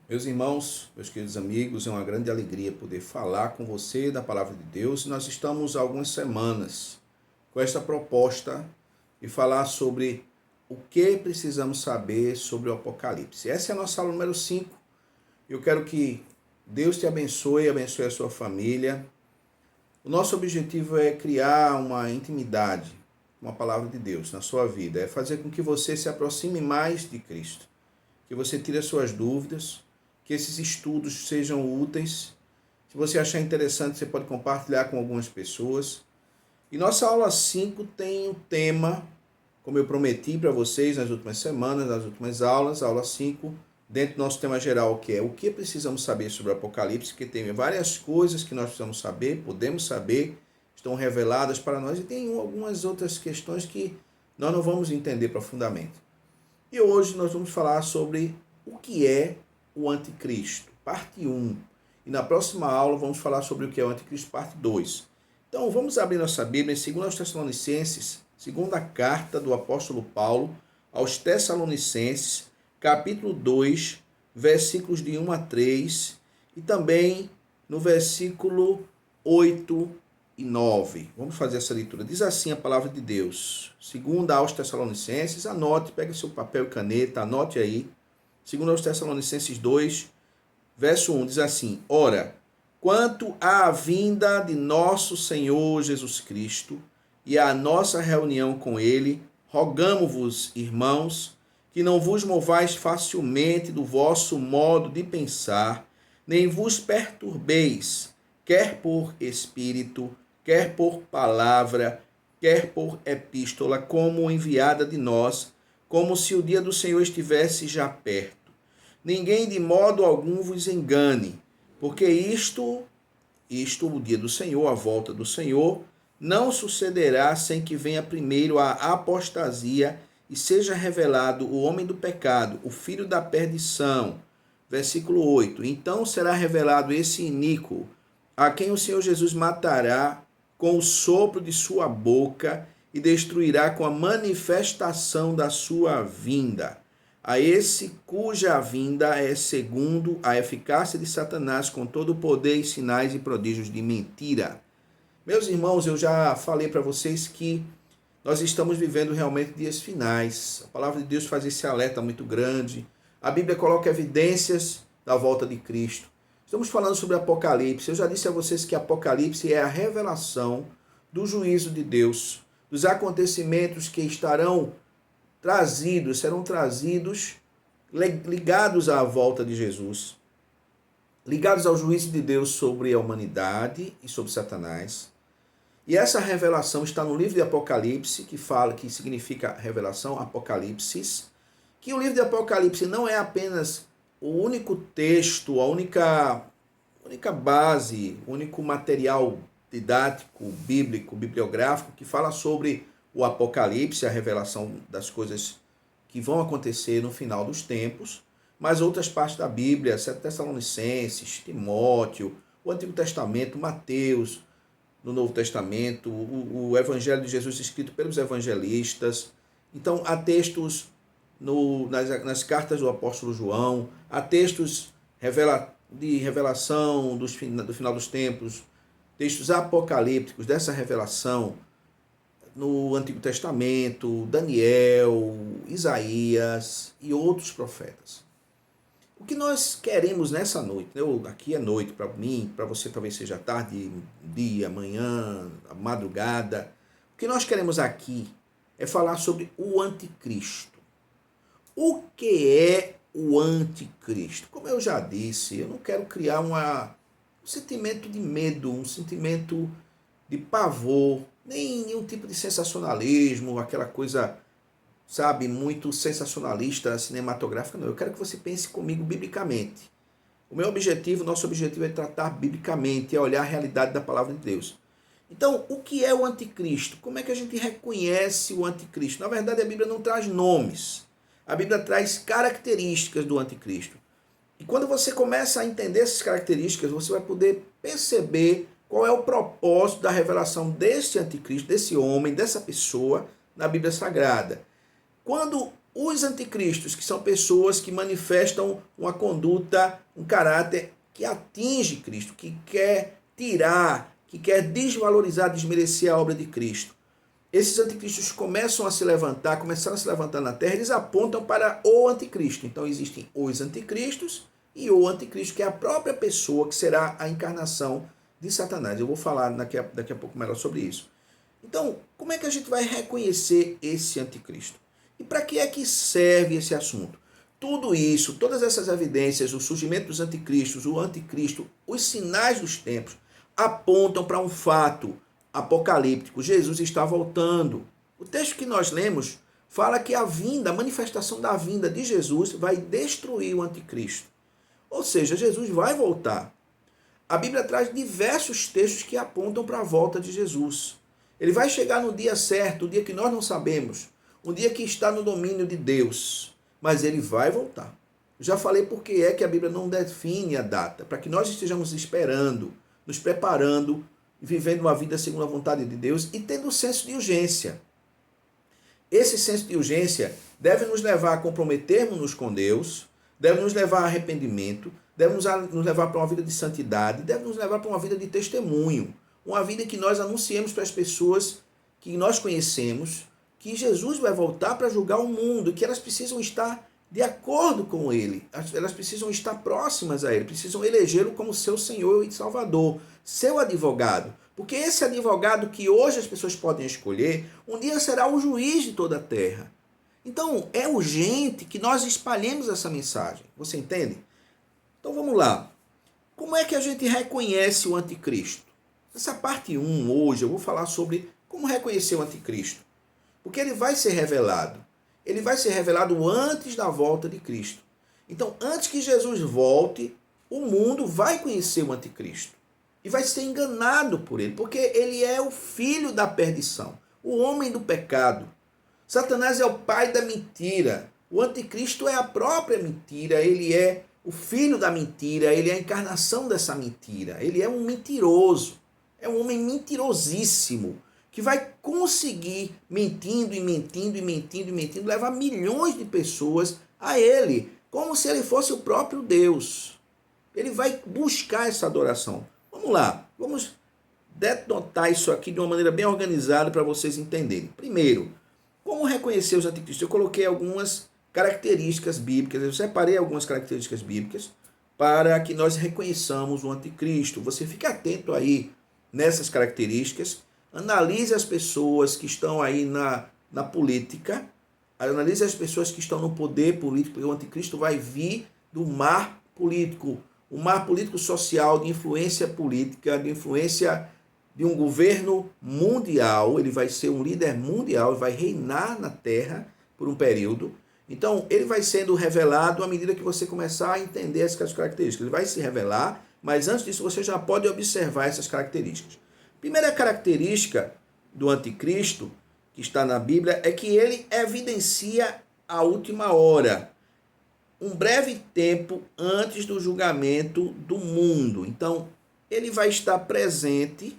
Meus irmãos, meus queridos amigos, é uma grande alegria poder falar com você da Palavra de Deus. Nós estamos há algumas semanas com esta proposta de falar sobre o que precisamos saber sobre o Apocalipse. Essa é a nossa aula número 5. Eu quero que Deus te abençoe, abençoe a sua família. O nosso objetivo é criar uma intimidade com a Palavra de Deus na sua vida, é fazer com que você se aproxime mais de Cristo, que você tire as suas dúvidas, que esses estudos sejam úteis. Se você achar interessante, você pode compartilhar com algumas pessoas. E nossa aula 5 tem um tema, como eu prometi para vocês nas últimas semanas, nas últimas aulas, aula 5, dentro do nosso tema geral, que é o que precisamos saber sobre o Apocalipse, que tem várias coisas que nós precisamos saber, podemos saber, estão reveladas para nós, e tem algumas outras questões que nós não vamos entender profundamente. E hoje nós vamos falar sobre o que é o anticristo, parte 1. E na próxima aula vamos falar sobre o que é o anticristo, parte 2. Então vamos abrir nossa Bíblia em 2 Tessalonicenses, segunda carta do apóstolo Paulo aos Tessalonicenses, capítulo 2, versículos de 1 a 3, e também no versículo 8 e 9. Vamos fazer essa leitura. Diz assim a palavra de Deus. Segunda aos Tessalonicenses, anote, pegue seu papel e caneta, anote aí. Segundo aos Tessalonicenses 2, verso 1, diz assim: Ora, quanto à vinda de nosso Senhor Jesus Cristo e à nossa reunião com ele, rogamo-vos, irmãos, que não vos movais facilmente do vosso modo de pensar, nem vos perturbeis, quer por espírito, quer por palavra, quer por epístola, como enviada de nós, como se o dia do Senhor estivesse já perto. Ninguém de modo algum vos engane, porque isto, o dia do Senhor, a volta do Senhor, não sucederá sem que venha primeiro a apostasia e seja revelado o homem do pecado, o filho da perdição. Versículo 8. Então será revelado esse iníquo, a quem o Senhor Jesus matará com o sopro de sua boca e destruirá com a manifestação da sua vinda. A esse cuja vinda é segundo a eficácia de Satanás, com todo o poder e sinais e prodígios de mentira. Meus irmãos, eu já falei para vocês que nós estamos vivendo realmente dias finais. A palavra de Deus faz esse alerta muito grande. A Bíblia coloca evidências da volta de Cristo. Estamos falando sobre Apocalipse. Eu já disse a vocês que Apocalipse é a revelação do juízo de Deus, dos acontecimentos que serão trazidos ligados à volta de Jesus, ligados ao juízo de Deus sobre a humanidade e sobre Satanás. E essa revelação está no livro de Apocalipse, que significa revelação, Apocalipsis, que o livro de Apocalipse não é apenas o único texto, a única base, o único material didático, bíblico, bibliográfico que fala sobre o Apocalipse, a revelação das coisas que vão acontecer no final dos tempos, mas outras partes da Bíblia, 2 Tessalonicenses, Timóteo, o Antigo Testamento, Mateus, no Novo Testamento, o Evangelho de Jesus escrito pelos evangelistas. Então, há textos nas cartas do apóstolo João, há textos de revelação do final dos tempos, textos apocalípticos dessa revelação no Antigo Testamento, Daniel, Isaías e outros profetas. O que nós queremos nessa noite, aqui é noite para mim, para você talvez seja tarde, dia, manhã, madrugada. O que nós queremos aqui é falar sobre o anticristo. O que é o anticristo? Como eu já disse, eu não quero criar um sentimento de medo, um sentimento de pavor, nem nenhum tipo de sensacionalismo, aquela coisa, sabe, muito sensacionalista, cinematográfica, não. Eu quero que você pense comigo biblicamente. Nosso objetivo é tratar biblicamente, é olhar a realidade da palavra de Deus. Então, o que é o anticristo? Como é que a gente reconhece o anticristo? Na verdade, a Bíblia não traz nomes. A Bíblia traz características do anticristo. E quando você começa a entender essas características, você vai poder perceber qual é o propósito da revelação desse anticristo, desse homem, dessa pessoa, na Bíblia Sagrada. Quando os anticristos, que são pessoas que manifestam uma conduta, um caráter que atinge Cristo, que quer tirar, que quer desvalorizar, desmerecer a obra de Cristo. Esses anticristos começaram a se levantar na terra, eles apontam para o anticristo. Então existem os anticristos e o anticristo, que é a própria pessoa que será a encarnação de Satanás. Eu vou falar daqui a pouco melhor sobre isso. Então, como é que a gente vai reconhecer esse anticristo? E para que é que serve esse assunto? Tudo isso, todas essas evidências, o surgimento dos anticristos, o anticristo, os sinais dos tempos, apontam para um fato apocalíptico. Jesus está voltando. O texto que nós lemos fala que a manifestação da vinda de Jesus vai destruir o anticristo. Ou seja, Jesus vai voltar. A Bíblia traz diversos textos que apontam para a volta de Jesus. Ele vai chegar no dia certo, o dia que nós não sabemos, um dia que está no domínio de Deus, mas ele vai voltar. Já falei por que é que a Bíblia não define a data, para que nós estejamos esperando, nos preparando, vivendo uma vida segundo a vontade de Deus e tendo um senso de urgência. Esse senso de urgência deve nos levar a comprometermos-nos com Deus, deve nos levar a arrependimento, deve nos levar para uma vida de santidade, deve nos levar para uma vida de testemunho, uma vida que nós anunciemos para as pessoas que nós conhecemos que Jesus vai voltar para julgar o mundo, que elas precisam estar de acordo com Ele, elas precisam estar próximas a Ele, precisam elegê-lo como seu Senhor e Salvador, seu advogado. Porque esse advogado que hoje as pessoas podem escolher, um dia será o juiz de toda a terra. Então, é urgente que nós espalhemos essa mensagem. Você entende? Então, vamos lá. Como é que a gente reconhece o anticristo? Nessa parte 1, hoje, eu vou falar sobre como reconhecer o anticristo. Porque ele vai ser revelado. Ele vai ser revelado antes da volta de Cristo. Então, antes que Jesus volte, o mundo vai conhecer o anticristo. E vai ser enganado por ele, porque ele é o filho da perdição, o homem do pecado. Satanás é o pai da mentira. O anticristo é a própria mentira, ele é o filho da mentira, ele é a encarnação dessa mentira. Ele é um mentiroso, é um homem mentirosíssimo, que vai conseguir, mentindo, levar milhões de pessoas a ele, como se ele fosse o próprio Deus. Ele vai buscar essa adoração. Vamos lá, vamos denotar isso aqui de uma maneira bem organizada para vocês entenderem. Primeiro, como reconhecer os anticristos? Eu coloquei algumas características bíblicas, eu separei algumas características bíblicas para que nós reconheçamos o anticristo. Você fique atento aí nessas características, analise as pessoas que estão aí na política, analise as pessoas que estão no poder político, porque o anticristo vai vir do mar político, o mar político social, de influência política, de influência de um governo mundial. Ele vai ser um líder mundial, vai reinar na terra por um período. Então, ele vai sendo revelado à medida que você começar a entender essas características. Ele vai se revelar, mas antes disso você já pode observar essas características. Primeira característica do anticristo, que está na Bíblia, é que ele evidencia a última hora, um breve tempo antes do julgamento do mundo. Então, ele vai estar presente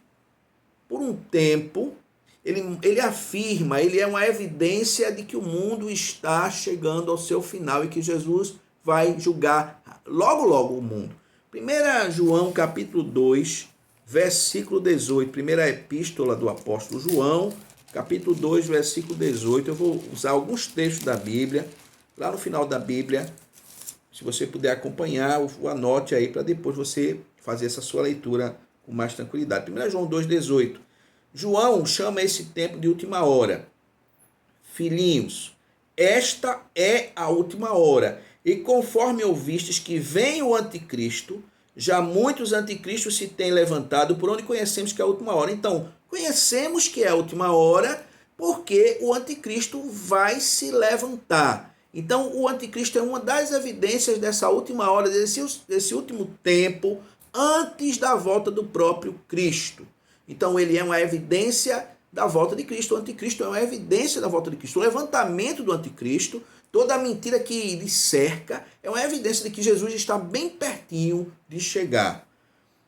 por um tempo, ele afirma, ele é uma evidência de que o mundo está chegando ao seu final e que Jesus vai julgar logo, logo o mundo. 1 João capítulo 2, versículo 18, primeira epístola do apóstolo João, capítulo 2, versículo 18. Eu vou usar alguns textos da Bíblia, lá no final da Bíblia. Se você puder acompanhar, anote aí para depois você fazer essa sua leitura com mais tranquilidade. 1 João 2, 18. João chama esse tempo de última hora. Filhinhos, esta é a última hora. E conforme ouvistes que vem o anticristo, já muitos anticristos se têm levantado, por onde conhecemos que é a última hora. Então, conhecemos que é a última hora porque o anticristo vai se levantar. Então, o anticristo é uma das evidências dessa última hora, desse último tempo, antes da volta do próprio Cristo. Então, ele é uma evidência da volta de Cristo. O anticristo é uma evidência da volta de Cristo. O levantamento do anticristo, toda a mentira que lhe cerca, é uma evidência de que Jesus está bem pertinho de chegar.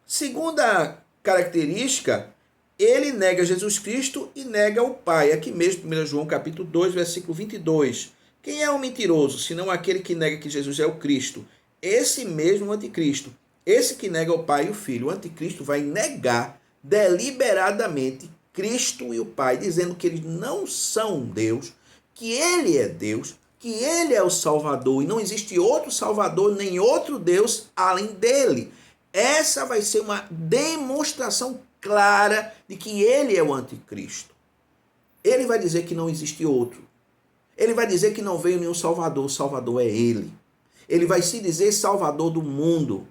Segunda característica, ele nega Jesus Cristo e nega o Pai. Aqui mesmo, 1 João capítulo 2, versículo 22. Quem é o mentiroso, senão aquele que nega que Jesus é o Cristo? Esse mesmo anticristo. Esse que nega o Pai e o Filho. O anticristo vai negar deliberadamente Cristo e o Pai, dizendo que eles não são Deus, que ele é Deus, que ele é o Salvador e não existe outro Salvador nem outro Deus além dele. Essa vai ser uma demonstração clara de que ele é o anticristo. Ele vai dizer que não existe outro. Ele vai dizer que não veio nenhum Salvador, o Salvador é ele. Ele vai se dizer Salvador do mundo.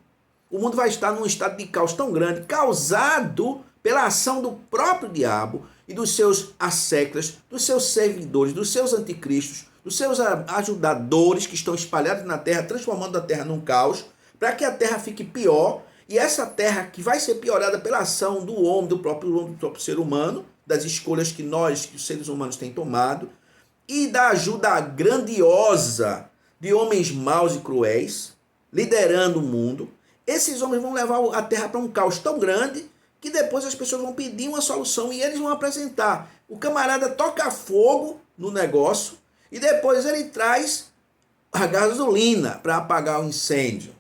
O mundo vai estar num estado de caos tão grande, causado pela ação do próprio diabo e dos seus asseclas, dos seus servidores, dos seus anticristos, dos seus ajudadores que estão espalhados na terra, transformando a terra num caos, para que a terra fique pior. E essa terra que vai ser piorada pela ação do homem, do próprio ser humano, das escolhas que os seres humanos, têm tomado, e da ajuda grandiosa de homens maus e cruéis, liderando o mundo. Esses homens vão levar a terra para um caos tão grande que depois as pessoas vão pedir uma solução e eles vão apresentar. O camarada toca fogo no negócio e depois ele traz a gasolina para apagar o incêndio.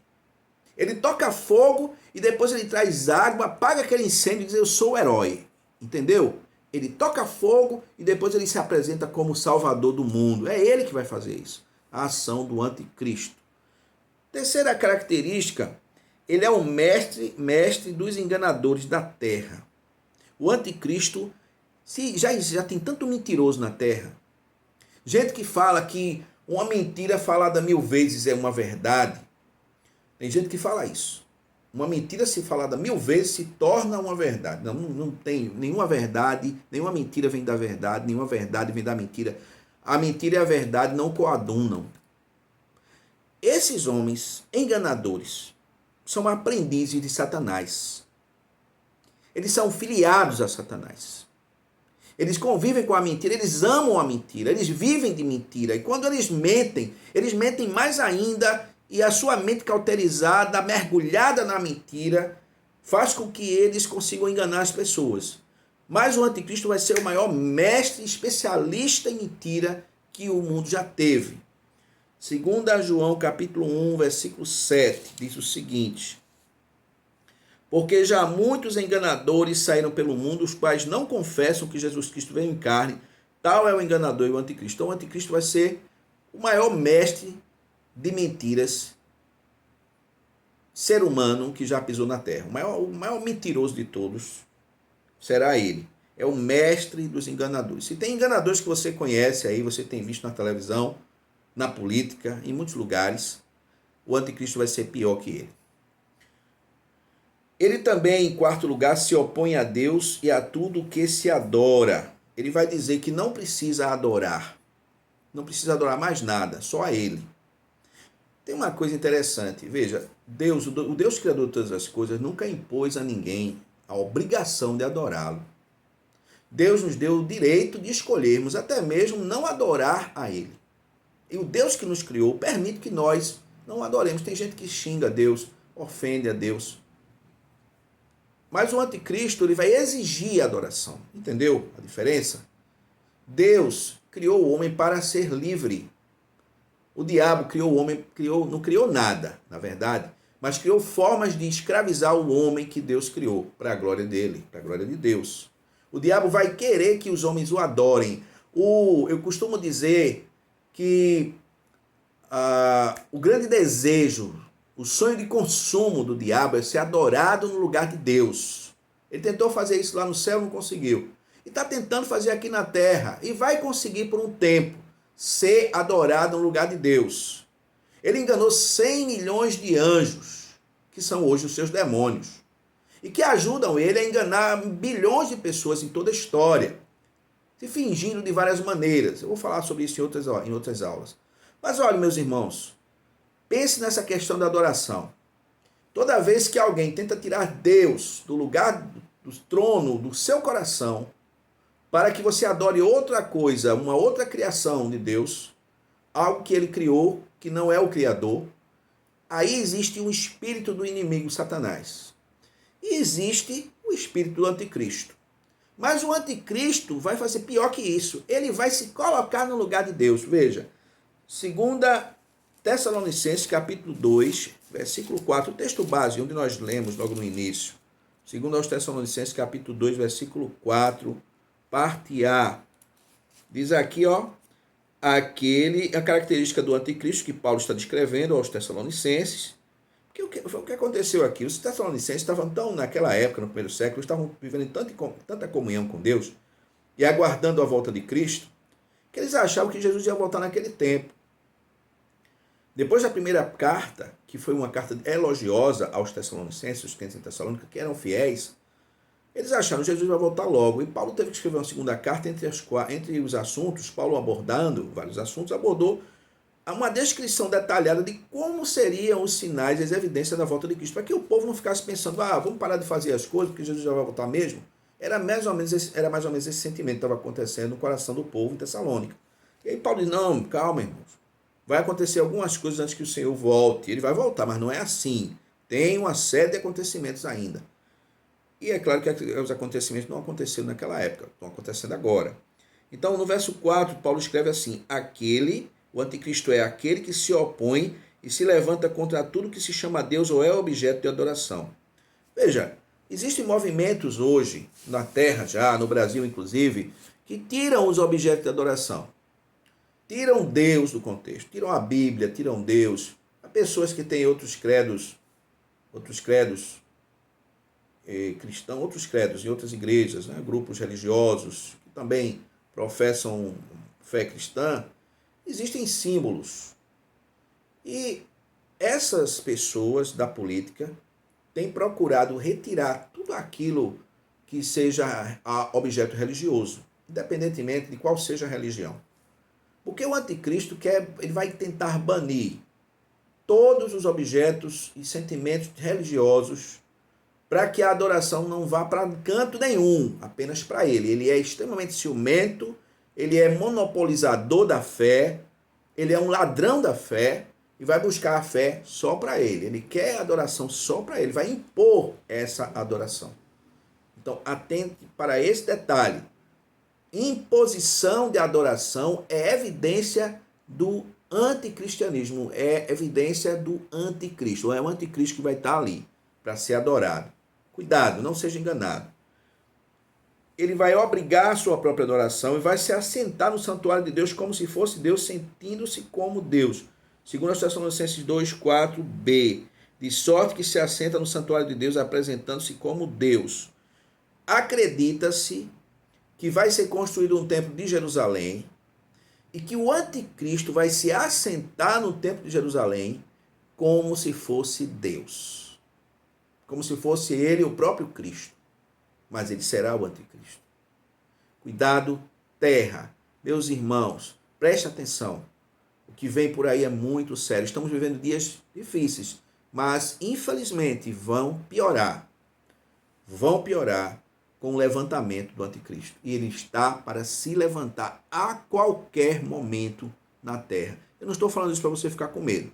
Ele toca fogo e depois ele traz água, apaga aquele incêndio e diz: eu sou o herói. Entendeu? Ele toca fogo e depois ele se apresenta como o salvador do mundo. É ele que vai fazer isso. A ação do anticristo. Terceira característica, ele é o mestre dos enganadores da terra. O anticristo, já tem tanto mentiroso na terra. Gente que fala que uma mentira falada 1000 vezes é uma verdade. Tem gente que fala isso. Uma mentira se falada 1000 vezes se torna uma verdade. Não tem nenhuma verdade, nenhuma mentira vem da verdade, nenhuma verdade vem da mentira. A mentira e a verdade não coadunam. Esses homens enganadores são aprendizes de Satanás. Eles são filiados a Satanás. Eles convivem com a mentira, eles amam a mentira, eles vivem de mentira. E quando eles mentem mais ainda. E a sua mente cauterizada, mergulhada na mentira, faz com que eles consigam enganar as pessoas. Mas o anticristo vai ser o maior mestre especialista em mentira que o mundo já teve. 2 João capítulo 1, versículo 7, diz o seguinte: porque já muitos enganadores saíram pelo mundo, os quais não confessam que Jesus Cristo veio em carne. Tal é o enganador e o anticristo. Então o anticristo vai ser o maior mestre de mentiras, ser humano que já pisou na terra. O maior mentiroso de todos será ele. É o mestre dos enganadores. Se tem enganadores que você conhece aí, você tem visto na televisão, na política, em muitos lugares, o anticristo vai ser pior que ele. Ele também, em quarto lugar, se opõe a Deus e a tudo que se adora. Ele vai dizer que não precisa adorar. Não precisa adorar mais nada, só a ele. Tem uma coisa interessante, veja, Deus, o Deus criador de todas as coisas, nunca impôs a ninguém a obrigação de adorá-lo. Deus nos deu o direito de escolhermos até mesmo não adorar a ele. E o Deus que nos criou permite que nós não adoremos. Tem gente que xinga a Deus, ofende a Deus. Mas o anticristo, ele vai exigir a adoração. Entendeu a diferença? Deus criou o homem para ser livre. O diabo criou o homem, não criou nada, na verdade, mas criou formas de escravizar o homem que Deus criou, para a glória dele, para a glória de Deus. O diabo vai querer que os homens o adorem. Eu costumo dizer que o grande desejo, o sonho de consumo do diabo é ser adorado no lugar de Deus. Ele tentou fazer isso lá no céu, não conseguiu. E está tentando fazer aqui na terra, e vai conseguir por um tempo ser adorado no lugar de Deus. Ele enganou 100 milhões de anjos, que são hoje os seus demônios, e que ajudam ele a enganar bilhões de pessoas em toda a história, se fingindo de várias maneiras. Eu vou falar sobre isso em outras aulas. Mas olha, meus irmãos, pense nessa questão da adoração. Toda vez que alguém tenta tirar Deus do lugar do trono do seu coração, para que você adore outra coisa, uma outra criação de Deus, algo que ele criou, que não é o Criador, aí existe um espírito do inimigo, Satanás. E existe o espírito do anticristo. Mas o anticristo vai fazer pior que isso. Ele vai se colocar no lugar de Deus. Veja, Segunda Tessalonicenses, capítulo 2, versículo 4, o texto base, onde nós lemos logo no início. Segundo aos Tessalonicenses, capítulo 2, versículo 4, parte A. Diz aqui, a característica do anticristo que Paulo está descrevendo aos Tessalonicenses. O que aconteceu aqui? Os Tessalonicenses estavam tão, naquela época, no primeiro século, estavam vivendo em tanta comunhão com Deus e aguardando a volta de Cristo, que eles achavam que Jesus ia voltar naquele tempo. Depois da primeira carta, que foi uma carta elogiosa aos Tessalonicenses, os crentes em Tessalônica, que eram fiéis, eles acharam que Jesus vai voltar logo. E Paulo teve que escrever uma segunda carta entre os assuntos. Paulo, abordando vários assuntos, abordou uma descrição detalhada de como seriam os sinais e as evidências da volta de Cristo, para que o povo não ficasse pensando, vamos parar de fazer as coisas, porque Jesus já vai voltar mesmo. Era mais ou menos esse sentimento que estava acontecendo no coração do povo em Tessalônica. E aí Paulo diz, não, calma, irmãos. Vai acontecer algumas coisas antes que o Senhor volte. Ele vai voltar, mas não é assim. Tem uma série de acontecimentos ainda. E é claro que os acontecimentos não aconteceram naquela época, estão acontecendo agora. Então, no verso 4, Paulo escreve assim, o anticristo é aquele que se opõe e se levanta contra tudo que se chama Deus ou é objeto de adoração. Veja, existem movimentos hoje, na terra já, no Brasil inclusive, que tiram os objetos de adoração. Tiram Deus do contexto, tiram a Bíblia, tiram Deus. Há pessoas que têm outros credos cristãos, outros credos em outras igrejas, né? Grupos religiosos que também professam fé cristã, existem símbolos. E essas pessoas da política têm procurado retirar tudo aquilo que seja objeto religioso, independentemente de qual seja a religião. Porque o anticristo ele vai tentar banir todos os objetos e sentimentos religiosos para que a adoração não vá para canto nenhum, apenas para ele. Ele é extremamente ciumento, ele é monopolizador da fé, ele é um ladrão da fé e vai buscar a fé só para ele. Ele quer a adoração só para ele, vai impor essa adoração. Então, atente para esse detalhe. Imposição de adoração é evidência do anticristianismo, é evidência do anticristo. É o anticristo que vai estar ali para ser adorado. Cuidado, não seja enganado. Ele vai obrigar a sua própria adoração e vai se assentar no santuário de Deus como se fosse Deus, sentindo-se como Deus. Segundo as Tessalonicenses 2:4b, de sorte que se assenta no santuário de Deus apresentando-se como Deus. Acredita-se que vai ser construído um templo de Jerusalém e que o anticristo vai se assentar no templo de Jerusalém como se fosse Deus. Como se fosse ele o próprio Cristo. Mas ele será o anticristo. Cuidado, terra. Meus irmãos, preste atenção. O que vem por aí é muito sério. Estamos vivendo dias difíceis, mas infelizmente vão piorar. Vão piorar com o levantamento do anticristo. E ele está para se levantar a qualquer momento na terra. Eu não estou falando isso para você ficar com medo.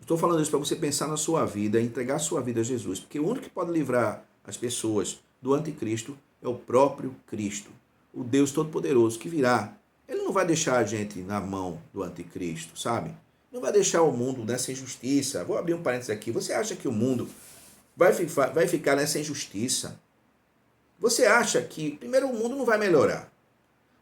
Estou falando isso para você pensar na sua vida, entregar a sua vida a Jesus. Porque o único que pode livrar as pessoas do anticristo é o próprio Cristo. O Deus Todo-Poderoso que virá. Ele não vai deixar a gente na mão do anticristo, sabe? Não vai deixar o mundo nessa injustiça. Vou abrir um parênteses aqui. Você acha que o mundo vai ficar nessa injustiça? Você acha que, primeiro, o mundo não vai melhorar.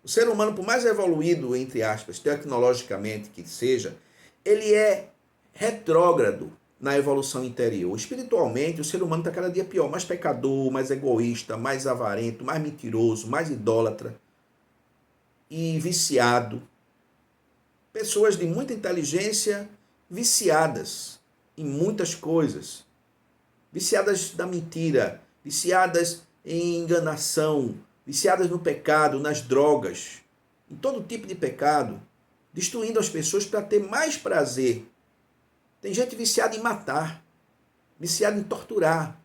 O ser humano, por mais evoluído, entre aspas, tecnologicamente que seja, ele é retrógrado na evolução interior. Espiritualmente, o ser humano está cada dia pior, mais pecador, mais egoísta, mais avarento, mais mentiroso, mais idólatra e viciado. Pessoas de muita inteligência viciadas em muitas coisas. Viciadas da mentira, viciadas em enganação, viciadas no pecado, nas drogas, em todo tipo de pecado, destruindo as pessoas para ter mais prazer. Tem gente viciada em matar, viciada em torturar.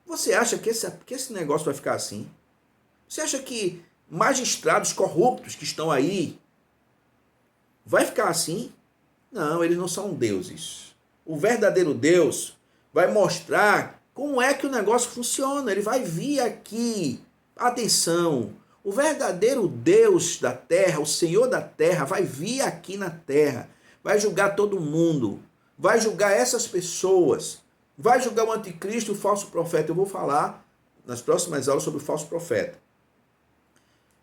Você acha que esse negócio vai ficar assim? Você acha que magistrados corruptos que estão aí vai ficar assim? Não, eles não são deuses. O verdadeiro Deus vai mostrar como é que o negócio funciona. Ele vai vir aqui. Atenção, O verdadeiro Deus da terra, o Senhor da terra, vai vir aqui na terra, vai julgar todo mundo, vai julgar essas pessoas, vai julgar o anticristo e o falso profeta. Eu vou falar nas próximas aulas sobre o falso profeta.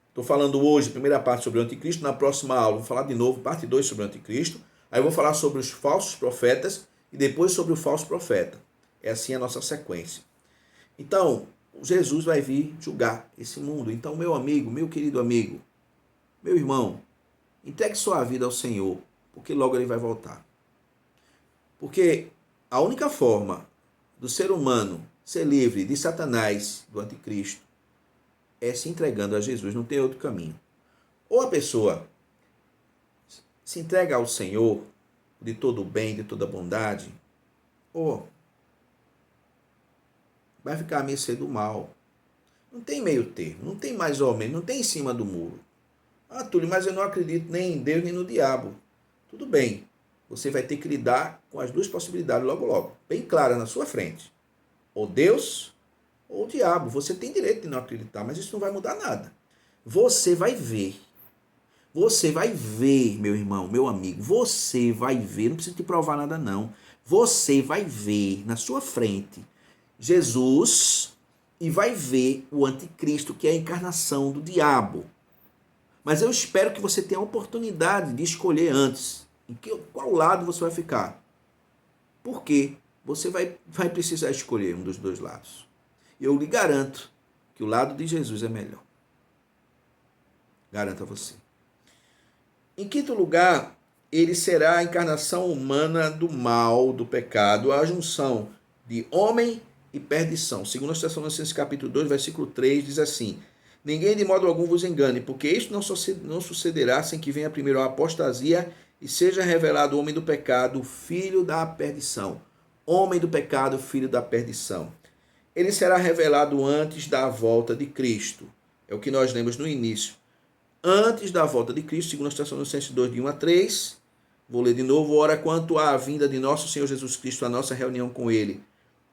Estou falando hoje, primeira parte sobre o anticristo, na próxima aula vou falar de novo, parte 2 sobre o anticristo, aí eu vou falar sobre os falsos profetas e depois sobre o falso profeta. É assim a nossa sequência. Então, Jesus vai vir julgar esse mundo. Então, meu amigo, meu querido amigo, meu irmão, entregue sua vida ao Senhor, porque logo ele vai voltar. Porque a única forma do ser humano ser livre de Satanás, do anticristo, é se entregando a Jesus, não tem outro caminho. Ou a pessoa se entrega ao Senhor de todo o bem, de toda a bondade, ou vai ficar à mercê do mal. Não tem meio termo, não tem mais ou menos, não tem em cima do muro. Ah, Túlio, mas eu não acredito nem em Deus nem no diabo. Tudo bem, você vai ter que lidar com as duas possibilidades logo logo, bem claras na sua frente. Ou Deus ou o diabo. Você tem direito de não acreditar, mas isso não vai mudar nada. Você vai ver. Você vai ver, meu irmão, meu amigo. Você vai ver. Não precisa te provar nada, não. Você vai ver na sua frente Jesus e vai ver o anticristo, que é a encarnação do diabo. Mas eu espero que você tenha a oportunidade de escolher antes em qual lado você vai ficar. Porque você vai precisar escolher um dos dois lados. Eu lhe garanto que o lado de Jesus é melhor. Garanto a você. Em quinto lugar, ele será a encarnação humana do mal, do pecado, a junção de homem e perdição. Segundo os Tessalonicenses capítulo 2, versículo 3, diz assim: ninguém de modo algum vos engane, porque isto não sucederá sem que venha primeiro a apostasia e seja revelado o homem do pecado, filho da perdição. Homem do pecado, filho da perdição. Ele será revelado antes da volta de Cristo. É o que nós lemos no início. Antes da volta de Cristo, segundo os Tessalonicenses 2, de 1 a 3. Vou ler de novo. Ora, quanto à vinda de nosso Senhor Jesus Cristo, a nossa reunião com Ele,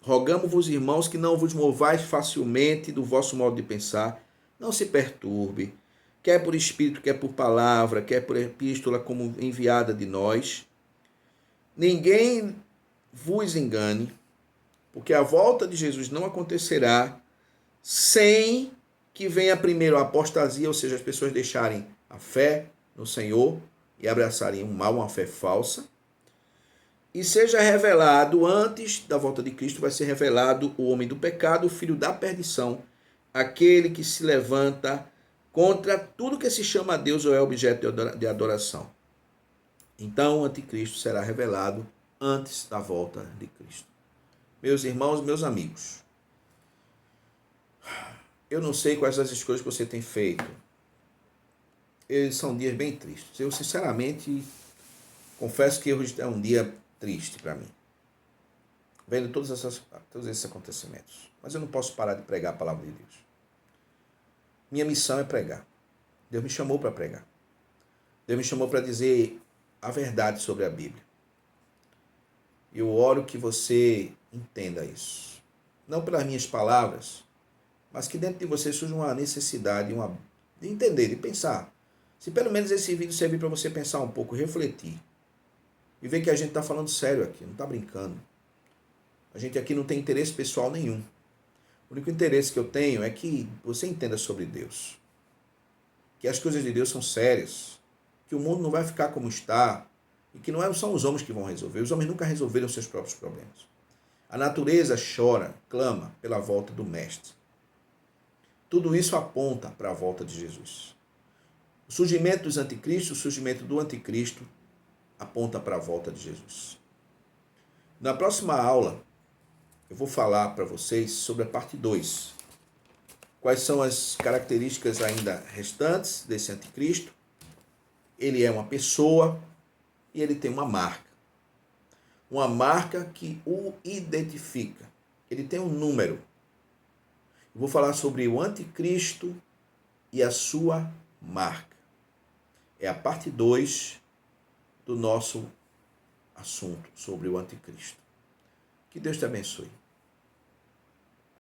rogamos-vos, irmãos, que não vos movais facilmente do vosso modo de pensar. Não se perturbe, quer por espírito, quer por palavra, quer por epístola como enviada de nós. Ninguém vos engane, porque a volta de Jesus não acontecerá sem que venha primeiro a apostasia, ou seja, as pessoas deixarem a fé no Senhor e abraçarem um mal, uma fé falsa, e seja revelado, antes da volta de Cristo, vai ser revelado o homem do pecado, o filho da perdição, aquele que se levanta contra tudo que se chama Deus ou é objeto de adoração. Então o anticristo será revelado antes da volta de Cristo. Meus irmãos, meus amigos, eu não sei quais as escolhas que você tem feito. Eles são dias bem tristes. Eu, sinceramente, confesso que hoje é um dia triste para mim, vendo todos esses acontecimentos. Mas eu não posso parar de pregar a palavra de Deus. Minha missão é pregar. Deus me chamou para pregar. Deus me chamou para dizer a verdade sobre a Bíblia. E eu oro que você entenda isso. Não pelas minhas palavras, mas que dentro de você surja uma necessidade de entender, de pensar. Se pelo menos esse vídeo servir para você pensar um pouco, refletir. E ver que a gente está falando sério aqui, não está brincando. A gente aqui não tem interesse pessoal nenhum. O único interesse que eu tenho é que você entenda sobre Deus. Que as coisas de Deus são sérias. Que o mundo não vai ficar como está. E que não são os homens que vão resolver. Os homens nunca resolveram seus próprios problemas. A natureza chora, clama pela volta do Mestre. Tudo isso aponta para a volta de Jesus. O surgimento dos anticristos, o surgimento do anticristo, aponta para a volta de Jesus. Na próxima aula, eu vou falar para vocês sobre a parte 2. Quais são as características ainda restantes desse anticristo? Ele é uma pessoa e ele tem uma marca. Uma marca que o identifica. Ele tem um número. Eu vou falar sobre o anticristo e a sua marca. É a parte 2 do nosso assunto sobre o anticristo. Que Deus te abençoe.